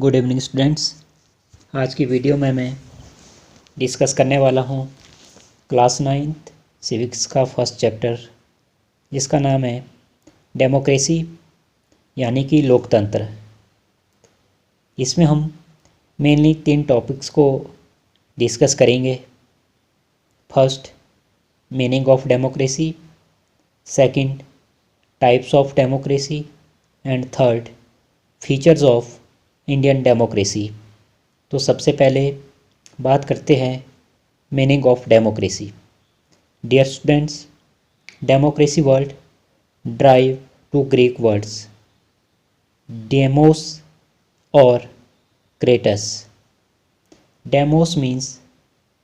Good evening students. आज की video में मैं डिस्कस करने वाला हूँ क्लास 9th सिविक्स का फर्स्ट चैप्टर, जिसका नाम है डेमोक्रेसी यानी कि लोकतंत्र। इसमें हम मेनली 3 टॉपिक्स को डिस्कस करेंगे। First, meaning of democracy, second, types of democracy and third, features of Indian democracy. तो सबसे पहले बात करते हैं meaning of democracy. Dear students, democracy word drive to Greek words demos और क्रेटस। डेमोस मीन्स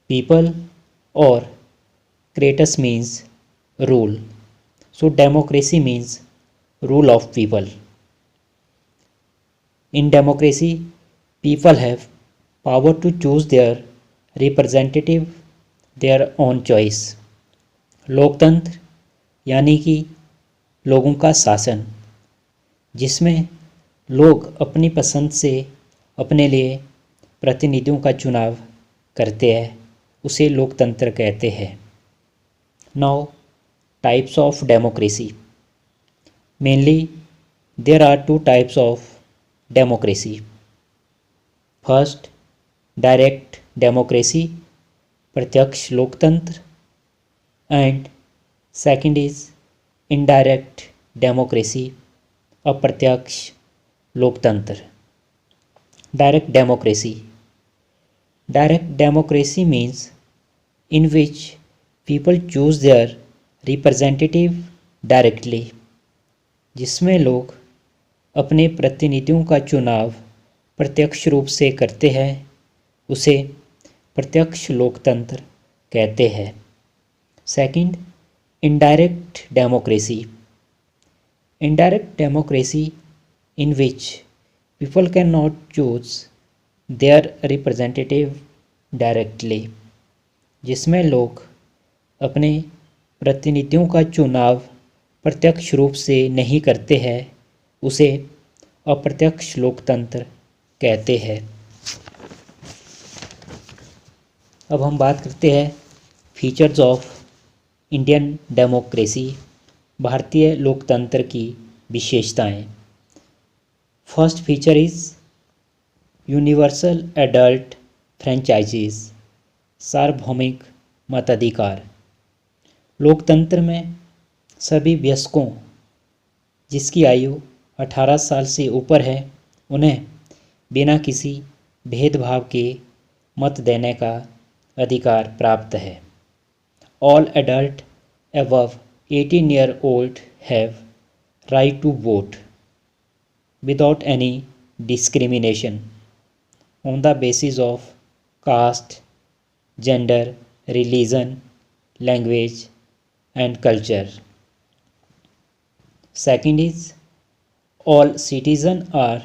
पीपल और kratos means rule. So democracy means rule of people. In democracy, people have power to choose their representative their own choice. लोकतंत्र यानी कि लोगों का शासन, जिसमें लोग अपनी पसंद से अपने लिए प्रतिनिधियों का चुनाव करते हैं, उसे लोकतंत्र कहते हैं। Now types of democracy. Mainly there are 2 types of democracy. First, direct democracy, प्रत्यक्ष लोकतंत्र, and second is indirect democracy, अप्रत्यक्ष लोकतंत्र। Direct democracy. Direct democracy means in which people choose their representative directly, जिसमें लोग अपने प्रतिनिधियों का चुनाव प्रत्यक्ष रूप से करते हैं, उसे प्रत्यक्ष लोकतंत्र कहते हैं। Second, indirect democracy. Indirect democracy in which people can not choose their representative directly, जिसमें लोग अपने प्रतिनिधियों का चुनाव प्रत्यक्ष रूप से नहीं करते हैं, उसे अप्रत्यक्ष लोकतंत्र कहते हैं। अब हम बात करते हैं फीचर्स ऑफ इंडियन डेमोक्रेसी, भारतीय लोकतंत्र की विशेषताएं। First feature is universal adult franchises, सार्वभौमिक मताधिकार। लोकतंत्र में सभी वयस्कों जिसकी आयु 18 साल से ऊपर है, उन्हें बिना किसी भेदभाव के मत देने का अधिकार प्राप्त है। All adult above 18 year old have right to vote without any discrimination on the basis of caste, gender, religion, language and culture. Second is all citizens are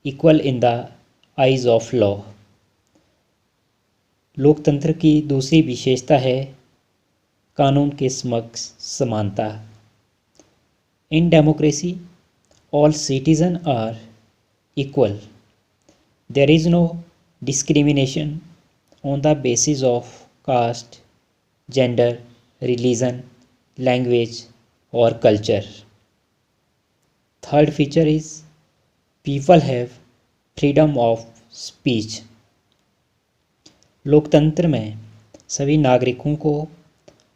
equal in the eyes of law. लोकतंत्र की दूसरी विशेषता है कानून के समक्ष समानता। In democracy, all citizens are equal. There is no discrimination on the basis of caste, gender, religion, language or culture. Third feature is people have freedom of speech. लोकतंत्र में सभी नागरिकों को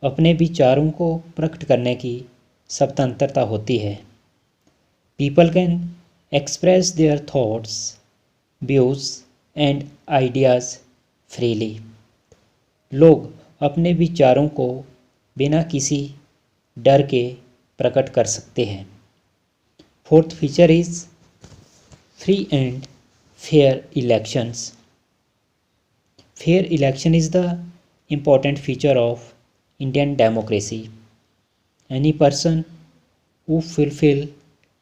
अपने विचारों को प्रकट करने की स्वतंत्रता होती है। People can express their thoughts, views and ideas freely. लोग अपने विचारों को बिना किसी डर के प्रकट कर सकते हैं। Fourth feature is free and fair elections. Fair election is the important feature of Indian democracy. Any person who fulfill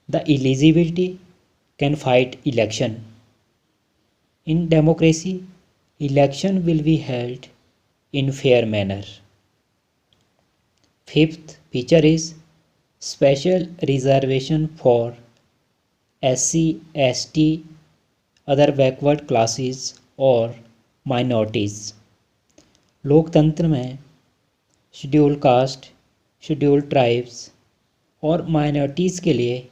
the eligibility can fight election. In democracy, election will be held in fair manner. Fifth feature is special reservation for SC, ST, other backward classes और minorities. लोकतंत्र में schedule caste, schedule tribes और minorities के लिए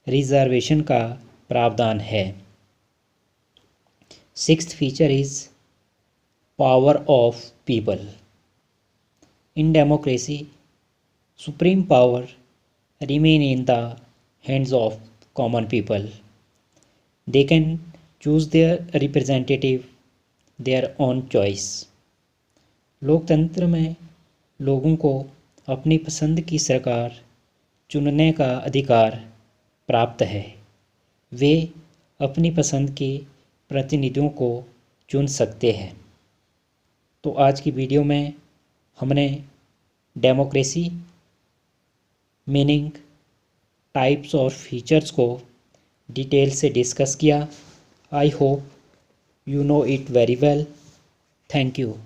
reservation का प्रावधान है। Sixth feature is power of people. In democracy, supreme power remain in the hands of common people. They can choose their representative their own choice. लोकतंत्र में लोगों को अपनी पसंद की सरकार चुनने का अधिकार प्राप्त है। वे अपनी पसंद के प्रतिनिधियों को चुन सकते हैं। तो आज की वीडियो में हमने डेमोक्रेसी, मीनिंग, टाइप्स और फीचर्स को डिटेल से डिस्कस किया। I hope you know it very well. Thank you.